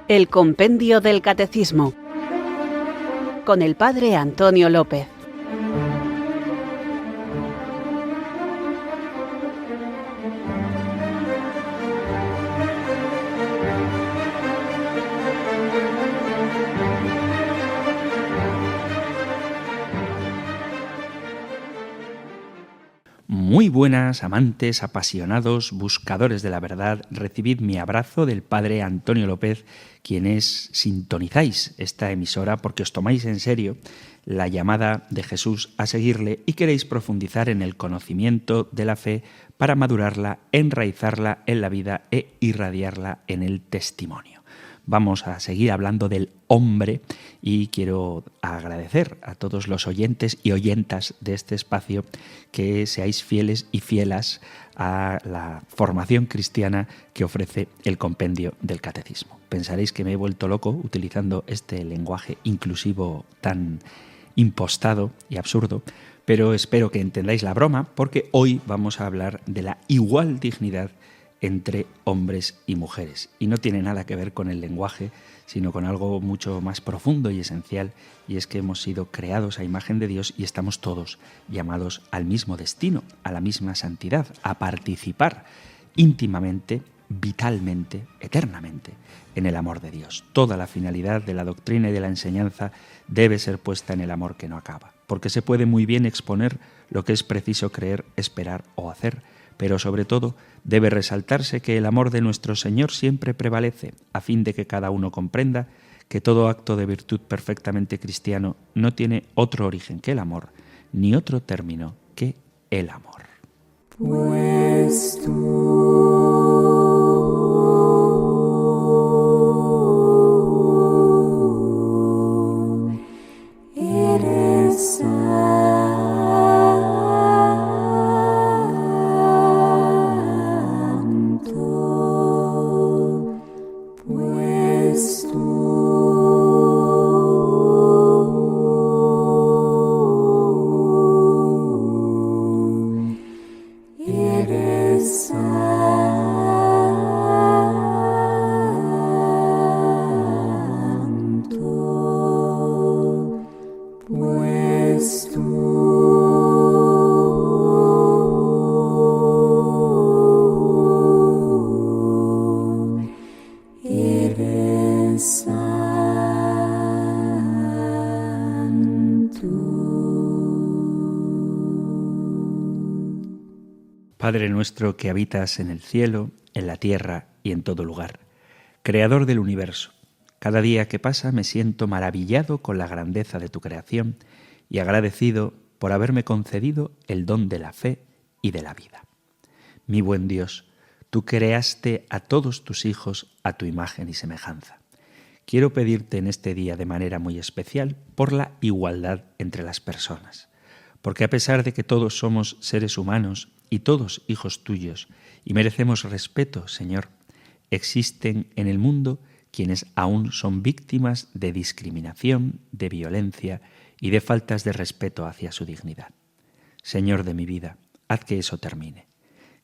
El Compendio del Catecismo, con el Padre Antonio López. Muy buenas, amantes, apasionados, buscadores de la verdad, recibid mi abrazo del Padre Antonio López, quienes sintonizáis esta emisora porque os tomáis en serio la llamada de Jesús a seguirle y queréis profundizar en el conocimiento de la fe para madurarla, enraizarla en la vida e irradiarla en el testimonio. Vamos a seguir hablando del hombre y quiero agradecer a todos los oyentes y oyentas de este espacio que seáis fieles y fielas a la formación cristiana que ofrece el Compendio del Catecismo. Pensaréis que me he vuelto loco utilizando este lenguaje inclusivo tan impostado y absurdo, pero espero que entendáis la broma porque hoy vamos a hablar de la igual dignidad entre hombres y mujeres. Y no tiene nada que ver con el lenguaje, sino con algo mucho más profundo y esencial, y es que hemos sido creados a imagen de Dios y estamos todos llamados al mismo destino, a la misma santidad, a participar íntimamente, vitalmente, eternamente en el amor de Dios. Toda la finalidad de la doctrina y de la enseñanza debe ser puesta en el amor que no acaba, porque se puede muy bien exponer lo que es preciso creer, esperar o hacer, pero sobre todo debe resaltarse que el amor de nuestro Señor siempre prevalece, a fin de que cada uno comprenda que todo acto de virtud perfectamente cristiano no tiene otro origen que el amor, ni otro término que el amor. Pues tú eres Padre nuestro que habitas en el cielo, en la tierra y en todo lugar, Creador del universo, cada día que pasa me siento maravillado con la grandeza de tu creación y agradecido por haberme concedido el don de la fe y de la vida. Mi buen Dios, tú creaste a todos tus hijos a tu imagen y semejanza. Quiero pedirte en este día de manera muy especial por la igualdad entre las personas, porque a pesar de que todos somos seres humanos y todos hijos tuyos, y merecemos respeto, Señor, existen en el mundo quienes aún son víctimas de discriminación, de violencia y de faltas de respeto hacia su dignidad. Señor de mi vida, haz que eso termine,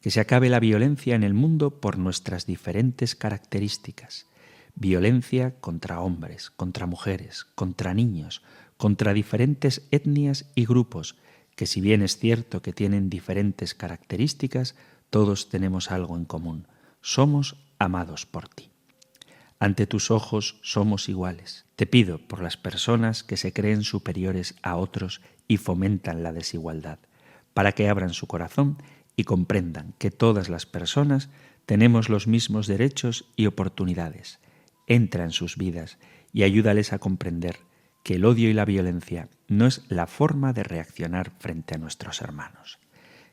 que se acabe la violencia en el mundo por nuestras diferentes características, violencia contra hombres, contra mujeres, contra niños, contra diferentes etnias y grupos, que si bien es cierto que tienen diferentes características, todos tenemos algo en común. Somos amados por ti. Ante tus ojos somos iguales. Te pido por las personas que se creen superiores a otros y fomentan la desigualdad, para que abran su corazón y comprendan que todas las personas tenemos los mismos derechos y oportunidades. Entra en sus vidas y ayúdales a comprender que el odio y la violencia no es la forma de reaccionar frente a nuestros hermanos.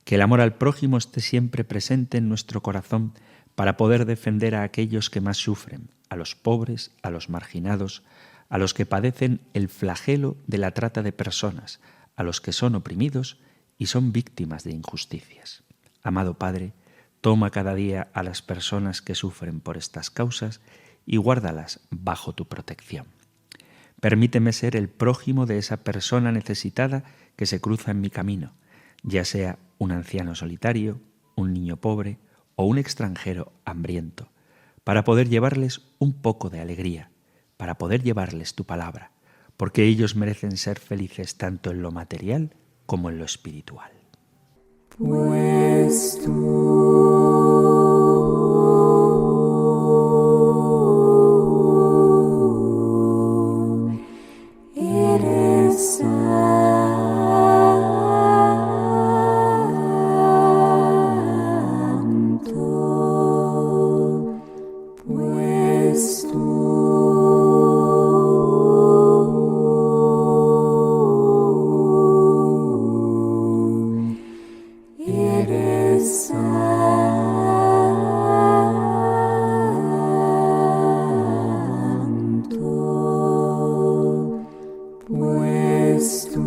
Que el amor al prójimo esté siempre presente en nuestro corazón para poder defender a aquellos que más sufren, a los pobres, a los marginados, a los que padecen el flagelo de la trata de personas, a los que son oprimidos y son víctimas de injusticias. Amado Padre, toma cada día a las personas que sufren por estas causas y guárdalas bajo tu protección. Permíteme ser el prójimo de esa persona necesitada que se cruza en mi camino, ya sea un anciano solitario, un niño pobre o un extranjero hambriento, para poder llevarles un poco de alegría, para poder llevarles tu palabra, porque ellos merecen ser felices tanto en lo material como en lo espiritual. Pues tú eres santo, pues tú eres santo, pues tú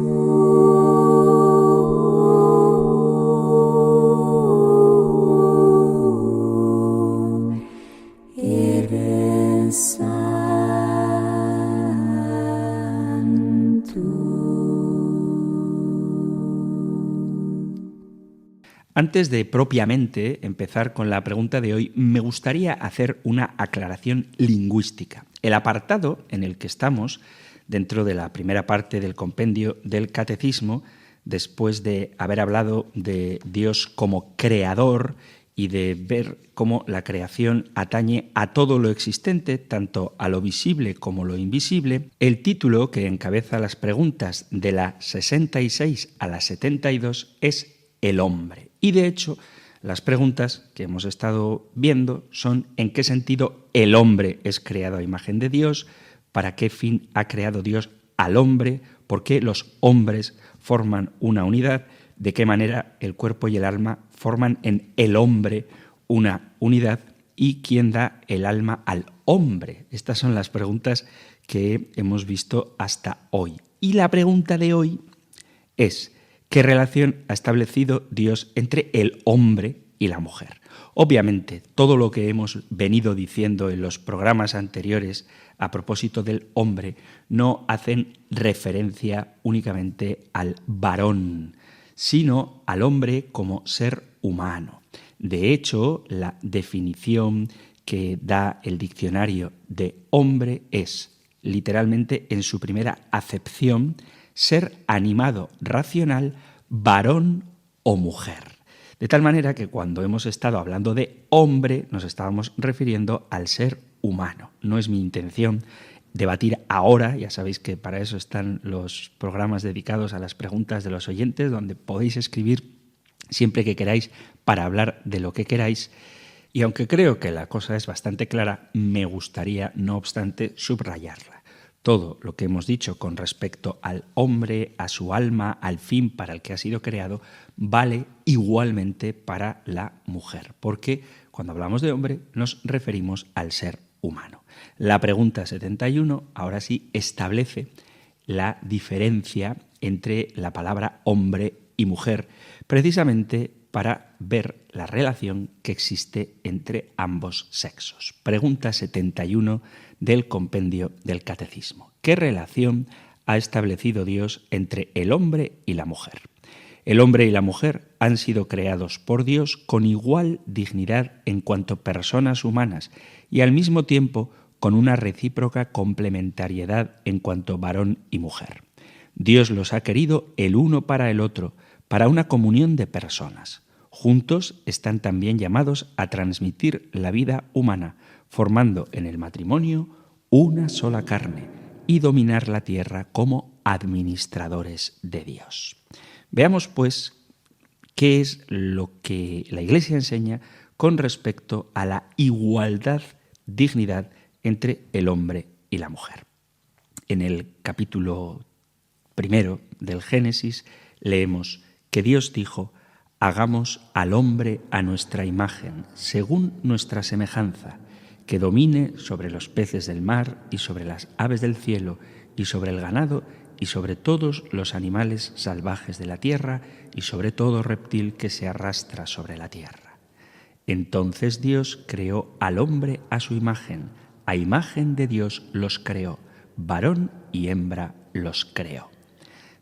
eres santo. Antes de propiamente empezar con la pregunta de hoy, me gustaría hacer una aclaración lingüística. El apartado en el que estamos, dentro de la primera parte del compendio del Catecismo, después de haber hablado de Dios como creador y de ver cómo la creación atañe a todo lo existente, tanto a lo visible como lo invisible, el título que encabeza las preguntas de la 66 a la 72 es el hombre. Y de hecho, las preguntas que hemos estado viendo son en qué sentido el hombre es creado a imagen de Dios, para qué fin ha creado Dios al hombre, por qué los hombres forman una unidad, de qué manera el cuerpo y el alma forman en el hombre una unidad y quién da el alma al hombre. Estas son las preguntas que hemos visto hasta hoy. Y la pregunta de hoy es: ¿qué relación ha establecido Dios entre el hombre y la mujer? Obviamente, todo lo que hemos venido diciendo en los programas anteriores a propósito del hombre no hacen referencia únicamente al varón, sino al hombre como ser humano. De hecho, la definición que da el diccionario de hombre es, literalmente en su primera acepción, ser animado, racional, varón o mujer. De tal manera que cuando hemos estado hablando de hombre, nos estábamos refiriendo al ser humano. No es mi intención debatir ahora, ya sabéis que para eso están los programas dedicados a las preguntas de los oyentes, donde podéis escribir siempre que queráis para hablar de lo que queráis. Y aunque creo que la cosa es bastante clara, me gustaría, no obstante, subrayarla. Todo lo que hemos dicho con respecto al hombre, a su alma, al fin para el que ha sido creado, vale igualmente para la mujer, porque cuando hablamos de hombre nos referimos al ser humano. La pregunta 71, ahora sí, establece la diferencia entre la palabra hombre y mujer, precisamente para ver la relación que existe entre ambos sexos. Pregunta 71 del compendio del Catecismo. ¿Qué relación ha establecido Dios entre el hombre y la mujer? El hombre y la mujer han sido creados por Dios con igual dignidad en cuanto personas humanas y al mismo tiempo con una recíproca complementariedad en cuanto varón y mujer. Dios los ha querido el uno para el otro, para una comunión de personas. Juntos están también llamados a transmitir la vida humana, formando en el matrimonio una sola carne y dominar la tierra como administradores de Dios. Veamos, pues, qué es lo que la Iglesia enseña con respecto a la igualdad, dignidad entre el hombre y la mujer. En el capítulo 1 del Génesis leemos que Dios dijo: «Hagamos al hombre a nuestra imagen, según nuestra semejanza, que domine sobre los peces del mar y sobre las aves del cielo y sobre el ganado y sobre todos los animales salvajes de la tierra y sobre todo reptil que se arrastra sobre la tierra». Entonces Dios creó al hombre a su imagen, a imagen de Dios los creó, varón y hembra los creó.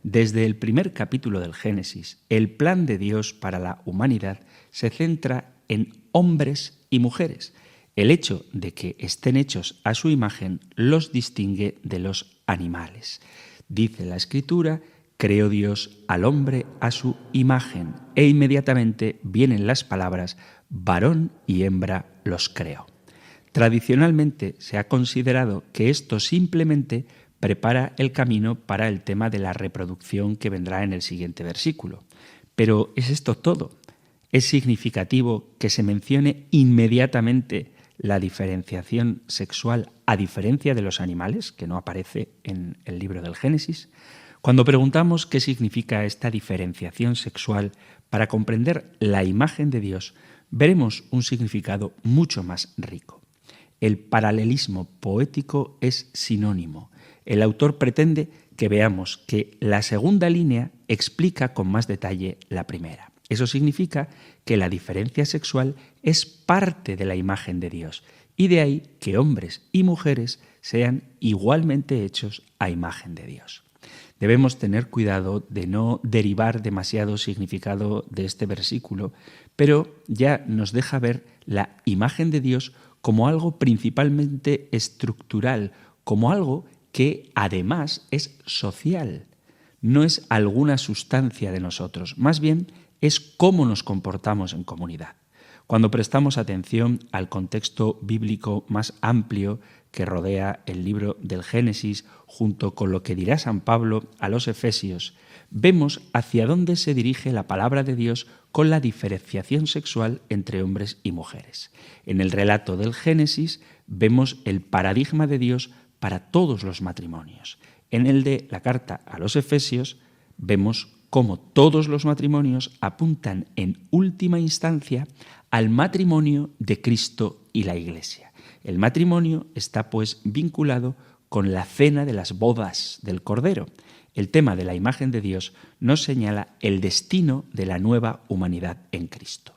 Desde el primer capítulo del Génesis, el plan de Dios para la humanidad se centra en hombres y mujeres, El hecho de que estén hechos a su imagen los distingue de los animales. Dice la Escritura: creó Dios al hombre a su imagen, e inmediatamente vienen las palabras: varón y hembra los creó. Tradicionalmente se ha considerado que esto simplemente prepara el camino para el tema de la reproducción que vendrá en el siguiente versículo. Pero ¿es esto todo? ¿Es significativo que se mencione inmediatamente la diferenciación sexual a diferencia de los animales, que no aparece en el libro del Génesis? Cuando preguntamos qué significa esta diferenciación sexual para comprender la imagen de Dios, veremos un significado mucho más rico. El paralelismo poético es sinónimo. El autor pretende que veamos que la segunda línea explica con más detalle la primera. Eso significa que la diferencia sexual es parte de la imagen de Dios, y de ahí que hombres y mujeres sean igualmente hechos a imagen de Dios. Debemos tener cuidado de no derivar demasiado significado de este versículo, pero ya nos deja ver la imagen de Dios como algo principalmente estructural, como algo que además es social. No es alguna sustancia de nosotros, más bien es cómo nos comportamos en comunidad. Cuando prestamos atención al contexto bíblico más amplio que rodea el libro del Génesis, junto con lo que dirá San Pablo a los Efesios, vemos hacia dónde se dirige la palabra de Dios con la diferenciación sexual entre hombres y mujeres. En el relato del Génesis vemos el paradigma de Dios para todos los matrimonios. En el de la carta a los Efesios vemos cómo todos los matrimonios apuntan en última instancia al matrimonio de Cristo y la Iglesia. El matrimonio está pues vinculado con la cena de las bodas del Cordero. El tema de la imagen de Dios nos señala el destino de la nueva humanidad en Cristo.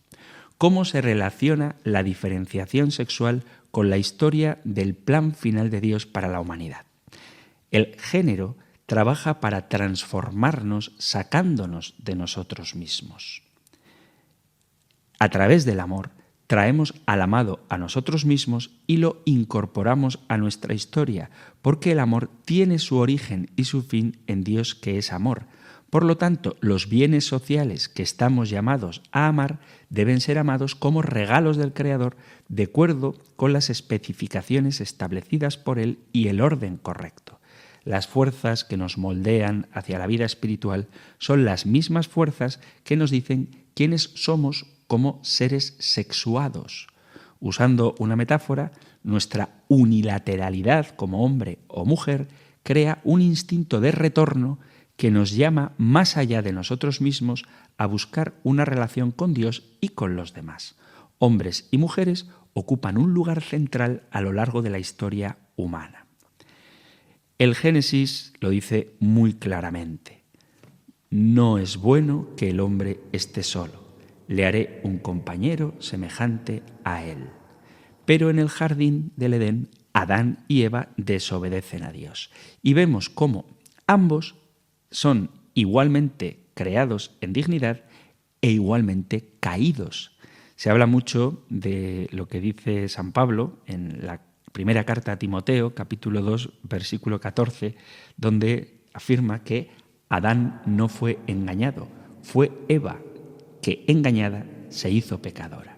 ¿Cómo se relaciona la diferenciación sexual con la historia del plan final de Dios para la humanidad? El género trabaja para transformarnos sacándonos de nosotros mismos. A través del amor traemos al amado a nosotros mismos y lo incorporamos a nuestra historia, porque el amor tiene su origen y su fin en Dios, que es amor. Por lo tanto, los bienes sociales que estamos llamados a amar deben ser amados como regalos del Creador, de acuerdo con las especificaciones establecidas por Él y el orden correcto. Las fuerzas que nos moldean hacia la vida espiritual son las mismas fuerzas que nos dicen quiénes somos como seres sexuados. Usando una metáfora, nuestra unilateralidad como hombre o mujer crea un instinto de retorno que nos llama más allá de nosotros mismos a buscar una relación con Dios y con los demás. Hombres y mujeres ocupan un lugar central a lo largo de la historia humana. El Génesis lo dice muy claramente: no es bueno que el hombre esté solo, le haré un compañero semejante a él. Pero en el jardín del Edén, Adán y Eva desobedecen a Dios. Y vemos cómo ambos son igualmente creados en dignidad e igualmente caídos. Se habla mucho de lo que dice San Pablo en la primera carta a Timoteo, capítulo 2, versículo 14, donde afirma que Adán no fue engañado, fue Eva, que engañada se hizo pecadora.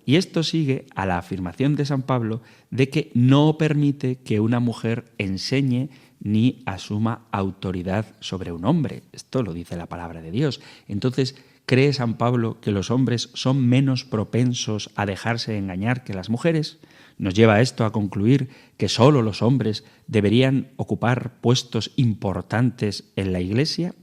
Y esto sigue a la afirmación de San Pablo de que no permite que una mujer enseñe ni asuma autoridad sobre un hombre. Esto lo dice la palabra de Dios. Entonces, ¿cree San Pablo que los hombres son menos propensos a dejarse engañar que las mujeres? ¿Nos lleva esto a concluir que solo los hombres deberían ocupar puestos importantes en la Iglesia?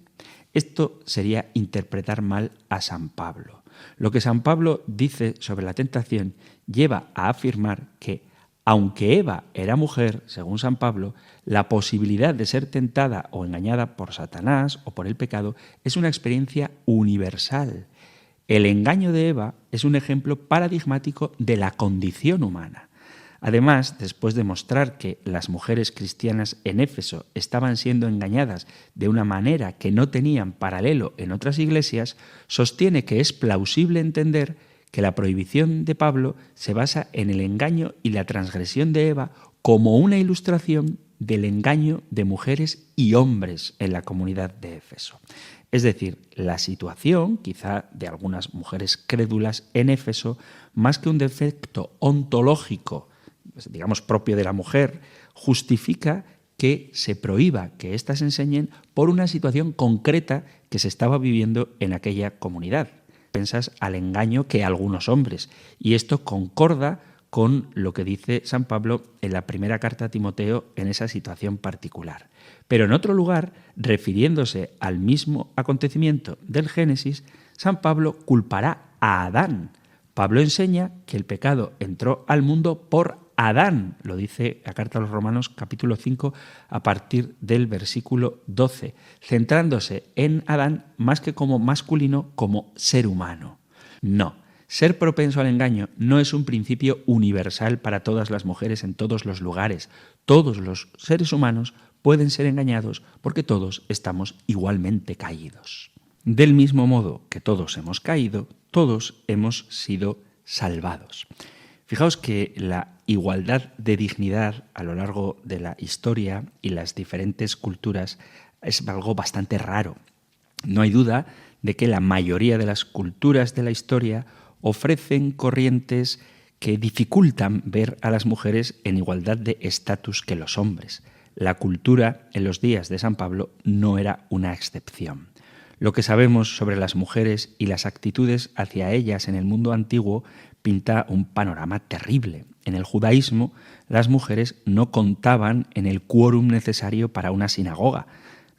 Esto sería interpretar mal a San Pablo. Lo que San Pablo dice sobre la tentación lleva a afirmar que, aunque Eva era mujer, según San Pablo, la posibilidad de ser tentada o engañada por Satanás o por el pecado es una experiencia universal. El engaño de Eva es un ejemplo paradigmático de la condición humana. Además, después de mostrar que las mujeres cristianas en Éfeso estaban siendo engañadas de una manera que no tenían paralelo en otras iglesias, sostiene que es plausible entender que la prohibición de Pablo se basa en el engaño y la transgresión de Eva como una ilustración del engaño de mujeres y hombres en la comunidad de Éfeso. Es decir, la situación, quizá de algunas mujeres crédulas en Éfeso, más que un defecto ontológico, digamos propio de la mujer, justifica que se prohíba que éstas enseñen por una situación concreta que se estaba viviendo en aquella comunidad. Pensas al engaño que algunos hombres, y esto concorda con lo que dice San Pablo en la primera carta a Timoteo en esa situación particular. Pero en otro lugar, refiriéndose al mismo acontecimiento del Génesis, San Pablo culpará a Adán. Pablo enseña que el pecado entró al mundo por Adán, lo dice la carta a los Romanos capítulo 5 a partir del versículo 12, centrándose en Adán más que como masculino, como ser humano. No, ser propenso al engaño no es un principio universal para todas las mujeres en todos los lugares. Todos los seres humanos pueden ser engañados porque todos estamos igualmente caídos. Del mismo modo que todos hemos caído, todos hemos sido salvados. Fijaos que la igualdad de dignidad a lo largo de la historia y las diferentes culturas es algo bastante raro. No hay duda de que la mayoría de las culturas de la historia ofrecen corrientes que dificultan ver a las mujeres en igualdad de estatus que los hombres. La cultura en los días de San Pablo no era una excepción. Lo que sabemos sobre las mujeres y las actitudes hacia ellas en el mundo antiguo pinta un panorama terrible. En el judaísmo, las mujeres no contaban en el quórum necesario para una sinagoga.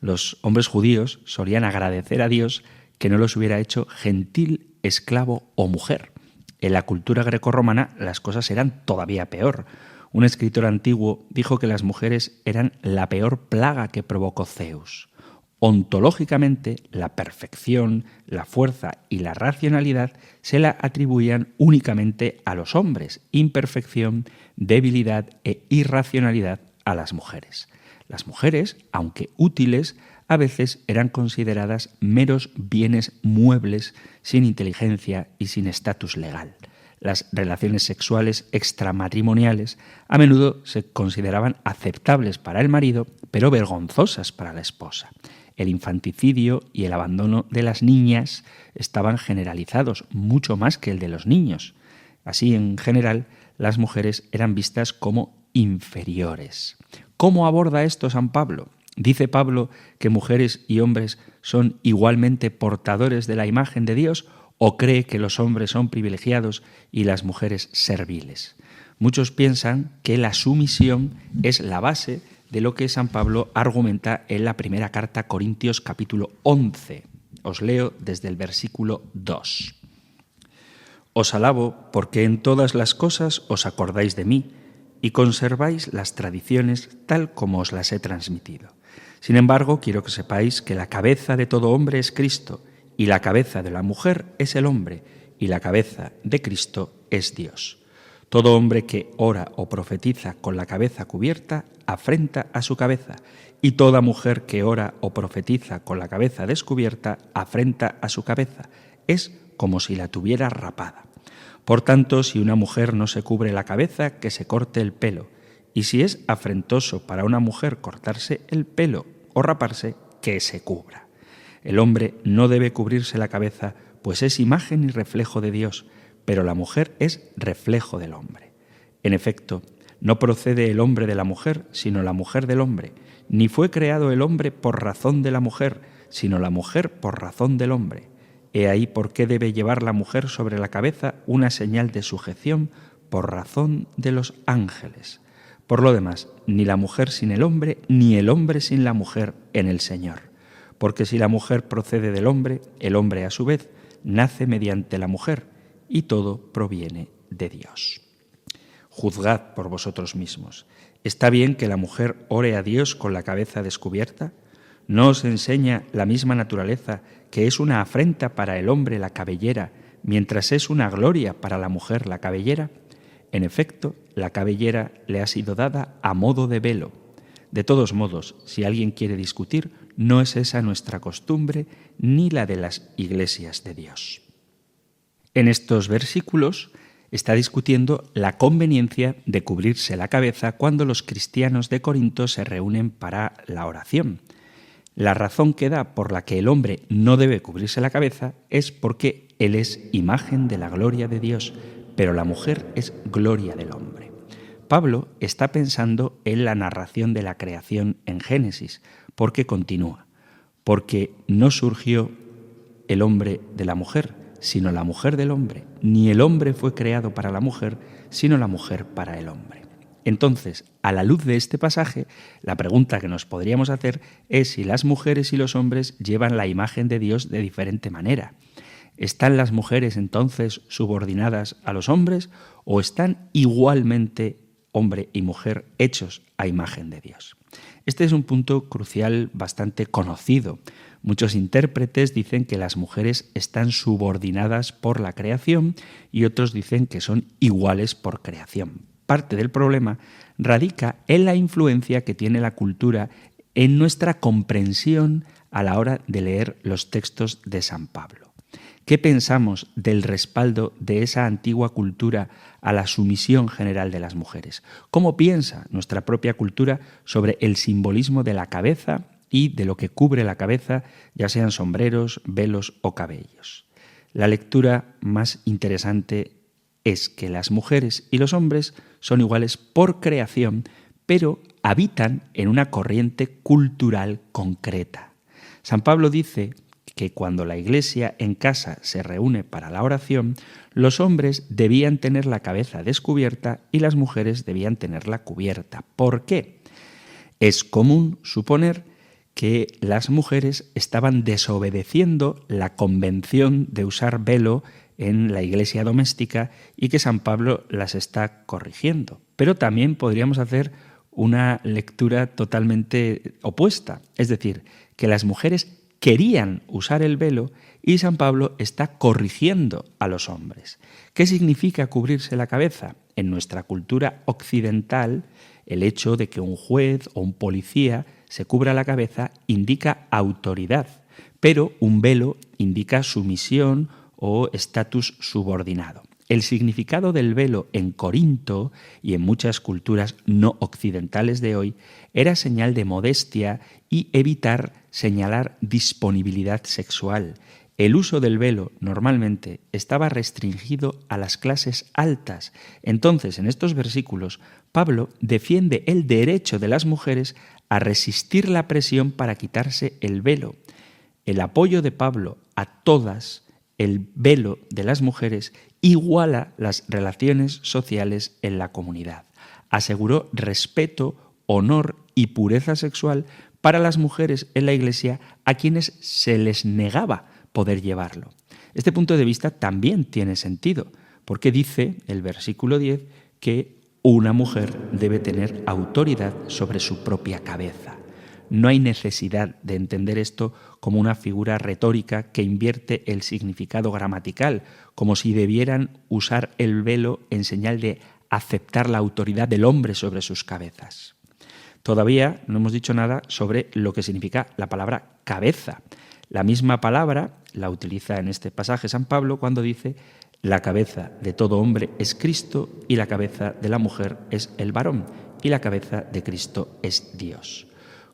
Los hombres judíos solían agradecer a Dios que no los hubiera hecho gentil, esclavo o mujer. En la cultura grecorromana las cosas eran todavía peor. Un escritor antiguo dijo que las mujeres eran la peor plaga que provocó Zeus. Ontológicamente, la perfección, la fuerza y la racionalidad se la atribuían únicamente a los hombres, imperfección, debilidad e irracionalidad a las mujeres. Las mujeres, aunque útiles, a veces eran consideradas meros bienes muebles sin inteligencia y sin estatus legal. Las relaciones sexuales extramatrimoniales a menudo se consideraban aceptables para el marido, pero vergonzosas para la esposa. El infanticidio y el abandono de las niñas estaban generalizados, mucho más que el de los niños. Así, en general, las mujeres eran vistas como inferiores. ¿Cómo aborda esto San Pablo? ¿Dice Pablo que mujeres y hombres son igualmente portadores de la imagen de Dios o cree que los hombres son privilegiados y las mujeres serviles? Muchos piensan que la sumisión es la base de lo que San Pablo argumenta en la primera carta a Corintios capítulo 11. Os leo desde el versículo 2. Os alabo porque en todas las cosas os acordáis de mí y conserváis las tradiciones tal como os las he transmitido. Sin embargo, quiero que sepáis que la cabeza de todo hombre es Cristo, y la cabeza de la mujer es el hombre, y la cabeza de Cristo es Dios. Todo hombre que ora o profetiza con la cabeza cubierta afrenta a su cabeza, y toda mujer que ora o profetiza con la cabeza descubierta afrenta a su cabeza. Es como si la tuviera rapada. Por tanto, si una mujer no se cubre la cabeza, que se corte el pelo. Y si es afrentoso para una mujer cortarse el pelo o raparse, que se cubra. El hombre no debe cubrirse la cabeza, pues es imagen y reflejo de Dios, pero la mujer es reflejo del hombre. En efecto, no procede el hombre de la mujer, sino la mujer del hombre, ni fue creado el hombre por razón de la mujer, sino la mujer por razón del hombre. He ahí por qué debe llevar la mujer sobre la cabeza una señal de sujeción por razón de los ángeles. Por lo demás, ni la mujer sin el hombre, ni el hombre sin la mujer en el Señor. Porque si la mujer procede del hombre, el hombre a su vez nace mediante la mujer, y todo proviene de Dios. Juzgad por vosotros mismos. ¿Está bien que la mujer ore a Dios con la cabeza descubierta? ¿No os enseña la misma naturaleza que es una afrenta para el hombre la cabellera, mientras es una gloria para la mujer la cabellera? En efecto, la cabellera le ha sido dada a modo de velo. De todos modos, si alguien quiere discutir, no es esa nuestra costumbre ni la de las iglesias de Dios. En estos versículos está discutiendo la conveniencia de cubrirse la cabeza cuando los cristianos de Corinto se reúnen para la oración. La razón que da por la que el hombre no debe cubrirse la cabeza es porque él es imagen de la gloria de Dios, pero la mujer es gloria del hombre. Pablo está pensando en la narración de la creación en Génesis, porque continúa, porque no surgió el hombre de la mujer, sino la mujer del hombre, ni el hombre fue creado para la mujer, sino la mujer para el hombre. Entonces, a la luz de este pasaje, la pregunta que nos podríamos hacer es si las mujeres y los hombres llevan la imagen de Dios de diferente manera. ¿Están las mujeres entonces subordinadas a los hombres o están igualmente hombre y mujer hechos a imagen de Dios? Este es un punto crucial bastante conocido. Muchos intérpretes dicen que las mujeres están subordinadas por la creación y otros dicen que son iguales por creación. Parte del problema radica en la influencia que tiene la cultura en nuestra comprensión a la hora de leer los textos de San Pablo. ¿Qué pensamos del respaldo de esa antigua cultura a la sumisión general de las mujeres? ¿Cómo piensa nuestra propia cultura sobre el simbolismo de la cabeza y de lo que cubre la cabeza, ya sean sombreros, velos o cabellos? La lectura más interesante es que las mujeres y los hombres son iguales por creación, pero habitan en una corriente cultural concreta. San Pablo dice que cuando la Iglesia en casa se reúne para la oración, los hombres debían tener la cabeza descubierta y las mujeres debían tenerla cubierta. ¿Por qué? Es común suponer que las mujeres estaban desobedeciendo la convención de usar velo en la iglesia doméstica y que San Pablo las está corrigiendo. Pero también podríamos hacer una lectura totalmente opuesta, es decir, que las mujeres querían usar el velo y San Pablo está corrigiendo a los hombres. ¿Qué significa cubrirse la cabeza? En nuestra cultura occidental, el hecho de que un juez o un policía se cubra la cabeza indica autoridad, pero un velo indica sumisión o estatus subordinado. El significado del velo en Corinto y en muchas culturas no occidentales de hoy era señal de modestia y evitar señalar disponibilidad sexual. El uso del velo normalmente estaba restringido a las clases altas. Entonces, en estos versículos, Pablo defiende el derecho de las mujeres a resistir la presión para quitarse el velo. El apoyo de Pablo a todas el velo de las mujeres iguala las relaciones sociales en la comunidad. Aseguró respeto, honor y pureza sexual para las mujeres en la Iglesia a quienes se les negaba poder llevarlo. Este punto de vista también tiene sentido, porque dice el versículo 10 que una mujer debe tener autoridad sobre su propia cabeza. No hay necesidad de entender esto como una figura retórica que invierte el significado gramatical, como si debieran usar el velo en señal de aceptar la autoridad del hombre sobre sus cabezas. Todavía no hemos dicho nada sobre lo que significa la palabra cabeza. La misma palabra la utiliza en este pasaje San Pablo cuando dice: la cabeza de todo hombre es Cristo y la cabeza de la mujer es el varón y la cabeza de Cristo es Dios.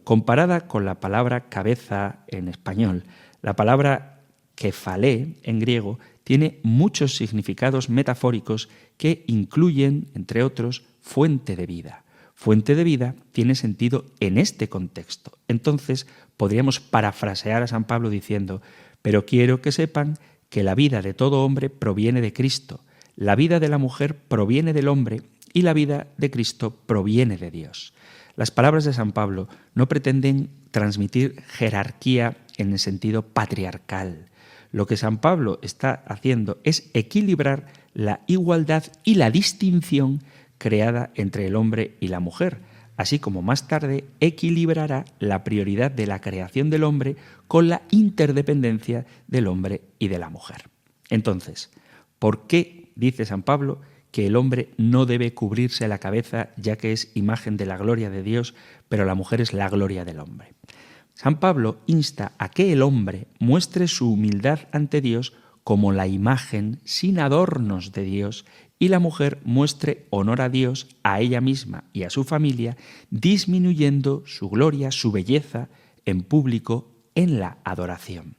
Comparada con la palabra cabeza en español, la palabra kefalé en griego tiene muchos significados metafóricos que incluyen, entre otros, fuente de vida. Fuente de vida tiene sentido en este contexto. Entonces, podríamos parafrasear a San Pablo diciendo: pero quiero que sepan que la vida de todo hombre proviene de Cristo, la vida de la mujer proviene del hombre y la vida de Cristo proviene de Dios. Las palabras de San Pablo no pretenden transmitir jerarquía en el sentido patriarcal. Lo que San Pablo está haciendo es equilibrar la igualdad y la distinción creada entre el hombre y la mujer, así como más tarde equilibrará la prioridad de la creación del hombre con la interdependencia del hombre y de la mujer. Entonces, ¿por qué dice San Pablo que el hombre no debe cubrirse la cabeza ya que es imagen de la gloria de Dios, pero la mujer es la gloria del hombre? San Pablo insta a que el hombre muestre su humildad ante Dios como la imagen sin adornos de Dios y la mujer muestre honor a Dios, a ella misma y a su familia, disminuyendo su gloria, su belleza en público en la adoración.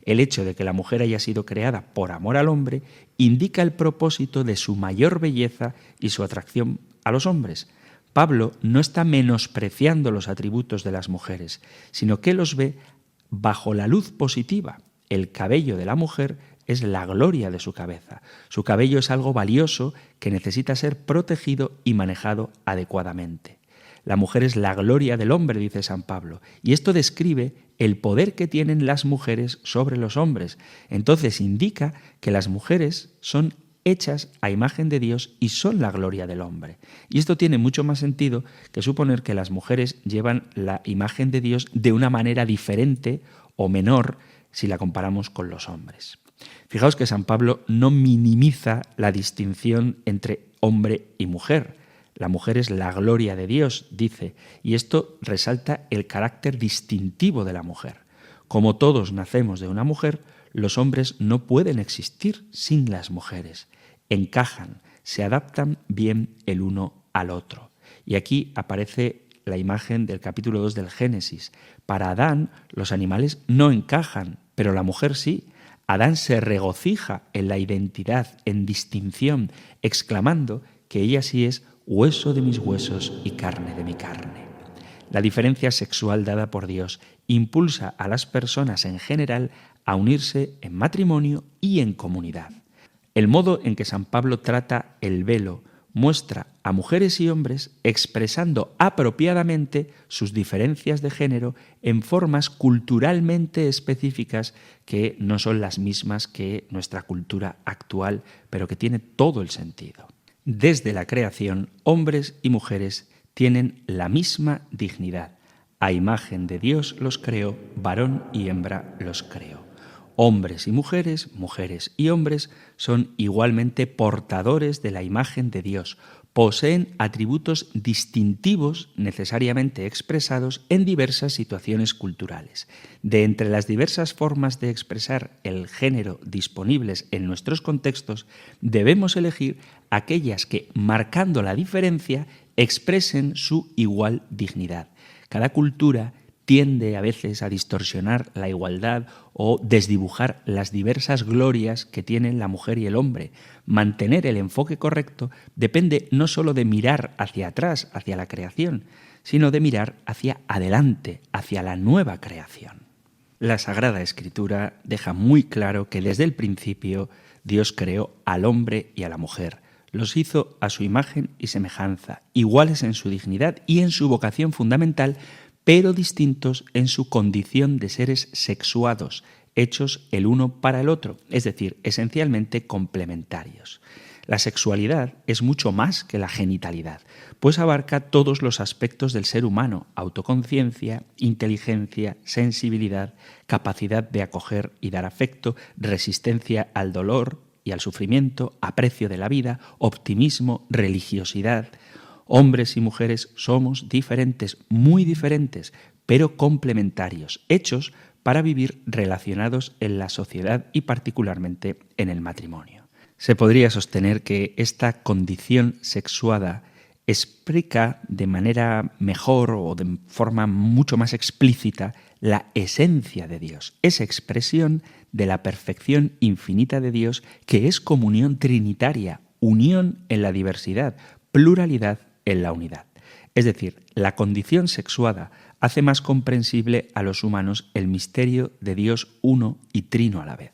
El hecho de que la mujer haya sido creada por amor al hombre indica el propósito de su mayor belleza y su atracción a los hombres. Pablo no está menospreciando los atributos de las mujeres, sino que los ve bajo la luz positiva. El cabello de la mujer es la gloria de su cabeza. Su cabello es algo valioso que necesita ser protegido y manejado adecuadamente. La mujer es la gloria del hombre, dice San Pablo, y esto describe el poder que tienen las mujeres sobre los hombres. Entonces indica que las mujeres son hechas a imagen de Dios y son la gloria del hombre. Y esto tiene mucho más sentido que suponer que las mujeres llevan la imagen de Dios de una manera diferente o menor si la comparamos con los hombres. Fijaos que San Pablo no minimiza la distinción entre hombre y mujer. La mujer es la gloria de Dios, dice, y esto resalta el carácter distintivo de la mujer. Como todos nacemos de una mujer, los hombres no pueden existir sin las mujeres. Encajan, se adaptan bien el uno al otro. Y aquí aparece la imagen del capítulo 2 del Génesis. Para Adán, los animales no encajan, pero la mujer sí. Adán se regocija en la identidad, en distinción, exclamando que ella sí es hueso de mis huesos y carne de mi carne. La diferencia sexual dada por Dios impulsa a las personas en general a unirse en matrimonio y en comunidad. El modo en que San Pablo trata el velo muestra a mujeres y hombres expresando apropiadamente sus diferencias de género en formas culturalmente específicas que no son las mismas que nuestra cultura actual, pero que tiene todo el sentido. Desde la creación, hombres y mujeres tienen la misma dignidad. A imagen de Dios los creó, varón y hembra los creó. Hombres y mujeres, mujeres y hombres son igualmente portadores de la imagen de Dios. Poseen atributos distintivos necesariamente expresados en diversas situaciones culturales. De entre las diversas formas de expresar el género disponibles en nuestros contextos, debemos elegir aquellas que, marcando la diferencia, expresen su igual dignidad. Cada cultura tiende a veces a distorsionar la igualdad o desdibujar las diversas glorias que tienen la mujer y el hombre. Mantener el enfoque correcto depende no solo de mirar hacia atrás, hacia la creación, sino de mirar hacia adelante, hacia la nueva creación. La Sagrada Escritura deja muy claro que desde el principio Dios creó al hombre y a la mujer. Los hizo a su imagen y semejanza, iguales en su dignidad y en su vocación fundamental, pero distintos en su condición de seres sexuados, hechos el uno para el otro, es decir, esencialmente complementarios. La sexualidad es mucho más que la genitalidad, pues abarca todos los aspectos del ser humano: autoconciencia, inteligencia, sensibilidad, capacidad de acoger y dar afecto, resistencia al dolor y al sufrimiento, aprecio de la vida, optimismo, religiosidad. Hombres y mujeres somos diferentes, muy diferentes, pero complementarios, hechos para vivir relacionados en la sociedad y particularmente en el matrimonio. Se podría sostener que esta condición sexuada explica de manera mejor o de forma mucho más explícita la esencia de Dios, esa expresión de la perfección infinita de Dios que es comunión trinitaria, unión en la diversidad, pluralidad en la unidad. Es decir, la condición sexuada hace más comprensible a los humanos el misterio de Dios uno y trino a la vez.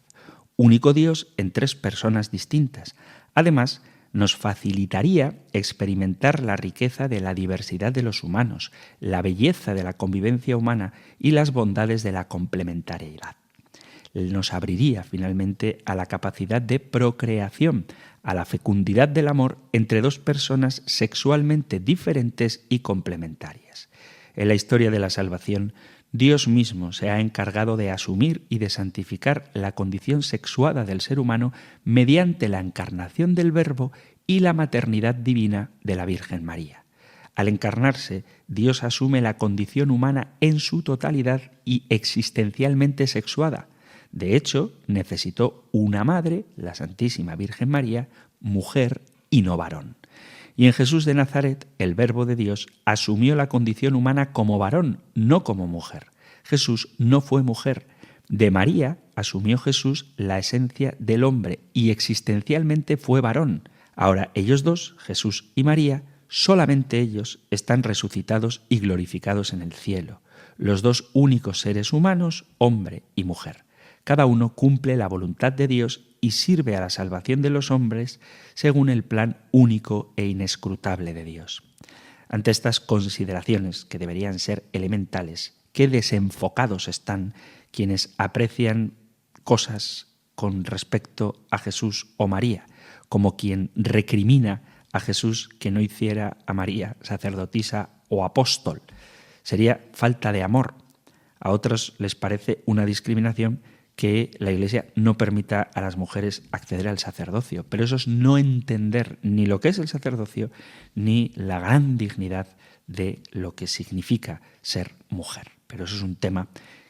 Único Dios en tres personas distintas. Además, nos facilitaría experimentar la riqueza de la diversidad de los humanos, la belleza de la convivencia humana y las bondades de la complementariedad. Nos abriría finalmente a la capacidad de procreación, a la fecundidad del amor entre dos personas sexualmente diferentes y complementarias. En la historia de la salvación, Dios mismo se ha encargado de asumir y de santificar la condición sexuada del ser humano mediante la encarnación del Verbo y la maternidad divina de la Virgen María. Al encarnarse, Dios asume la condición humana en su totalidad y existencialmente sexuada. De hecho, necesitó una madre, la Santísima Virgen María, mujer y no varón. Y en Jesús de Nazaret, el Verbo de Dios asumió la condición humana como varón, no como mujer. Jesús no fue mujer. De María asumió Jesús la esencia del hombre y existencialmente fue varón. Ahora, ellos dos, Jesús y María, solamente ellos están resucitados y glorificados en el cielo. Los dos únicos seres humanos, hombre y mujer. Cada uno cumple la voluntad de Dios y sirve a la salvación de los hombres según el plan único e inescrutable de Dios. Ante estas consideraciones, que deberían ser elementales, qué desenfocados están quienes aprecian cosas con respecto a Jesús o María, como quien recrimina a Jesús que no hiciera a María sacerdotisa o apóstol. Sería falta de amor. A otros les parece una discriminación que la Iglesia no permita a las mujeres acceder al sacerdocio, pero eso es no entender ni lo que es el sacerdocio ni la gran dignidad de lo que significa ser mujer. Pero eso es un tema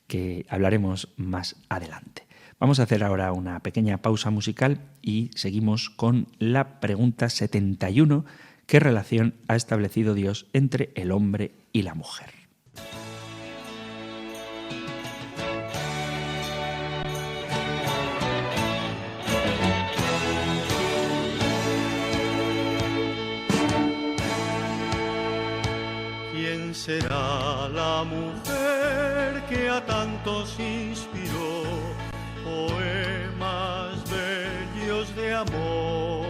que hablaremos más adelante. Vamos a hacer ahora una pequeña pausa musical y seguimos con la pregunta 71. ¿Qué relación ha establecido Dios entre el hombre y la mujer? ¿Quién será la mujer que a tantos inspiró poemas bellos de amor?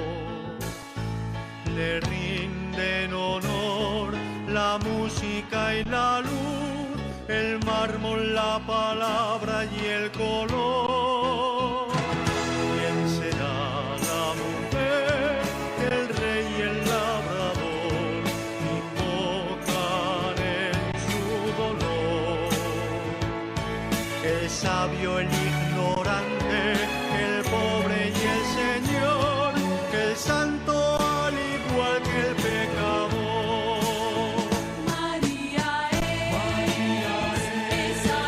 Le rinden honor la música y la luz, el mármol, la palabra y el color. ¿Quién será la mujer que el rey y el labrador invocan en su dolor? El sabio, el ignorante, el pobre y el Señor, el santo al igual que el pecador. María es esa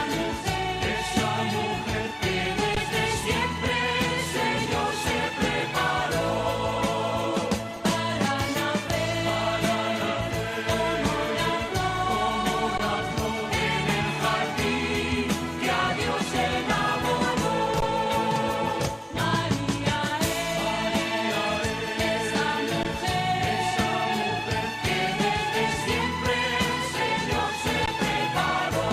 mujer que desde siempre el Señor se preparó para nacer como la flor en el jardín que a Dios enamoró. María es esa mujer que desde siempre el Señor se preparó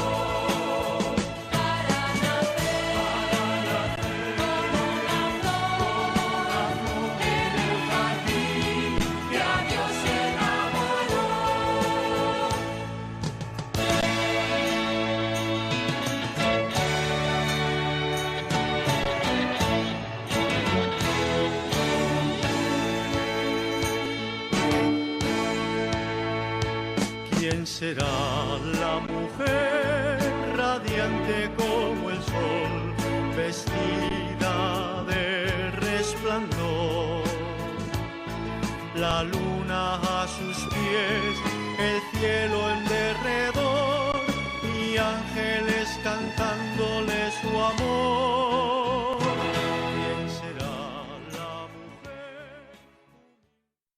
para nacer como la flor en el jardín que a Dios enamoró. ¿Quién será la mujer radiante como el sol, vestida de resplandor? La luna a sus pies, el cielo en derredor y ángeles cantándole su amor. ¿Quién será la mujer?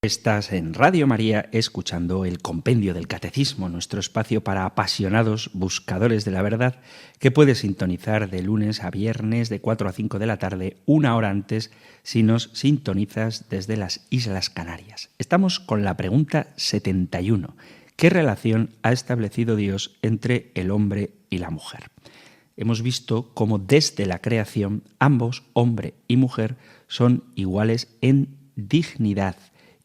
Estás en Radio María escuchando el Compendio del Catecismo, nuestro espacio para apasionados buscadores de la verdad, que puedes sintonizar de lunes a viernes de 4 a 5 de la tarde, una hora antes, si nos sintonizas desde las Islas Canarias. Estamos con la pregunta 71. ¿Qué relación ha establecido Dios entre el hombre y la mujer? Hemos visto cómo desde la creación ambos, hombre y mujer, son iguales en dignidad,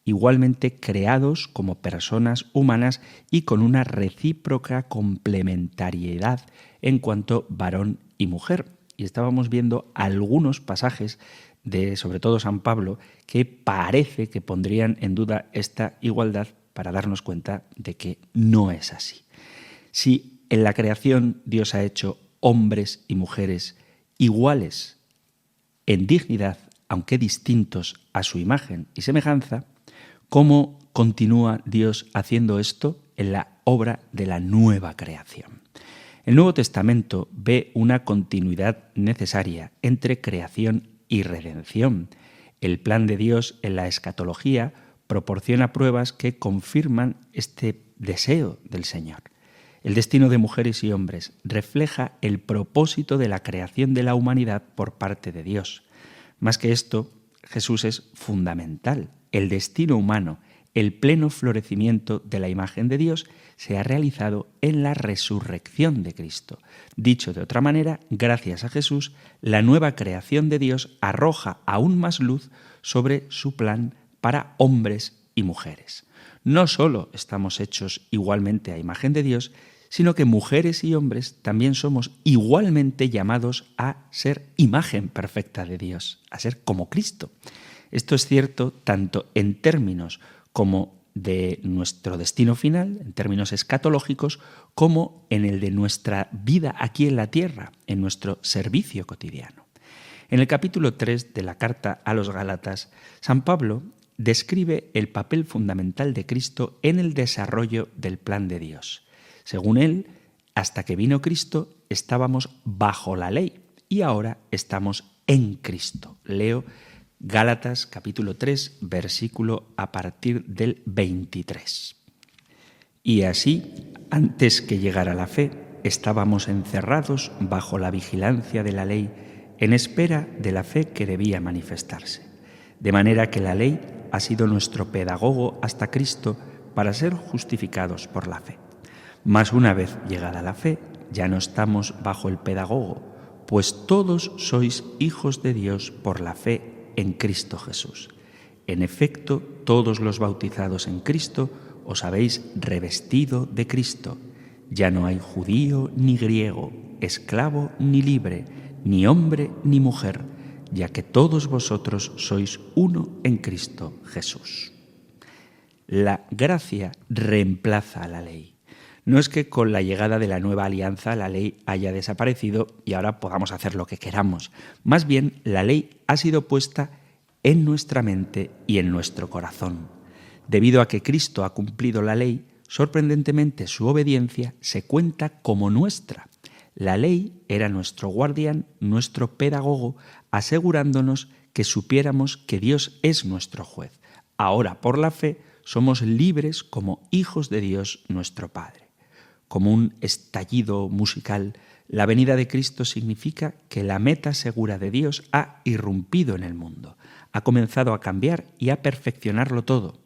igualmente creados como personas humanas y con una recíproca complementariedad en cuanto varón y mujer. Y estábamos viendo algunos pasajes de, sobre todo San Pablo, que parece que pondrían en duda esta igualdad para darnos cuenta de que no es así. Si en la creación Dios ha hecho hombres y mujeres iguales en dignidad, aunque distintos a su imagen y semejanza, ¿cómo continúa Dios haciendo esto en la obra de la nueva creación? El Nuevo Testamento ve una continuidad necesaria entre creación y redención. El plan de Dios en la escatología proporciona pruebas que confirman este deseo del Señor. El destino de mujeres y hombres refleja el propósito de la creación de la humanidad por parte de Dios. Más que esto, Jesús es fundamental. El destino humano, el pleno florecimiento de la imagen de Dios, se ha realizado en la resurrección de Cristo. Dicho de otra manera, gracias a Jesús, la nueva creación de Dios arroja aún más luz sobre su plan para hombres y mujeres. No solo estamos hechos igualmente a imagen de Dios, sino que mujeres y hombres también somos igualmente llamados a ser imagen perfecta de Dios, a ser como Cristo. Esto es cierto tanto en términos como de nuestro destino final, en términos escatológicos, como en el de nuestra vida aquí en la tierra, en nuestro servicio cotidiano. En el capítulo 3 de la carta a los Gálatas, San Pablo describe el papel fundamental de Cristo en el desarrollo del plan de Dios. Según él, hasta que vino Cristo estábamos bajo la ley y ahora estamos en Cristo. Leo Gálatas capítulo 3, versículo a partir del 23. Y así, antes que llegara la fe, estábamos encerrados bajo la vigilancia de la ley, en espera de la fe que debía manifestarse. De manera que la ley ha sido nuestro pedagogo hasta Cristo para ser justificados por la fe. Mas una vez llegada la fe, ya no estamos bajo el pedagogo, pues todos sois hijos de Dios por la fe en Cristo Jesús. En efecto, todos los bautizados en Cristo os habéis revestido de Cristo. Ya no hay judío ni griego, esclavo ni libre, ni hombre ni mujer, ya que todos vosotros sois uno en Cristo Jesús. La gracia reemplaza a la ley. No es que con la llegada de la nueva alianza la ley haya desaparecido y ahora podamos hacer lo que queramos. Más bien, la ley ha sido puesta en nuestra mente y en nuestro corazón. Debido a que Cristo ha cumplido la ley, sorprendentemente su obediencia se cuenta como nuestra. La ley era nuestro guardián, nuestro pedagogo, asegurándonos que supiéramos que Dios es nuestro juez. Ahora, por la fe, somos libres como hijos de Dios, nuestro Padre. Como un estallido musical, la venida de Cristo significa que la meta segura de Dios ha irrumpido en el mundo, ha comenzado a cambiar y a perfeccionarlo todo.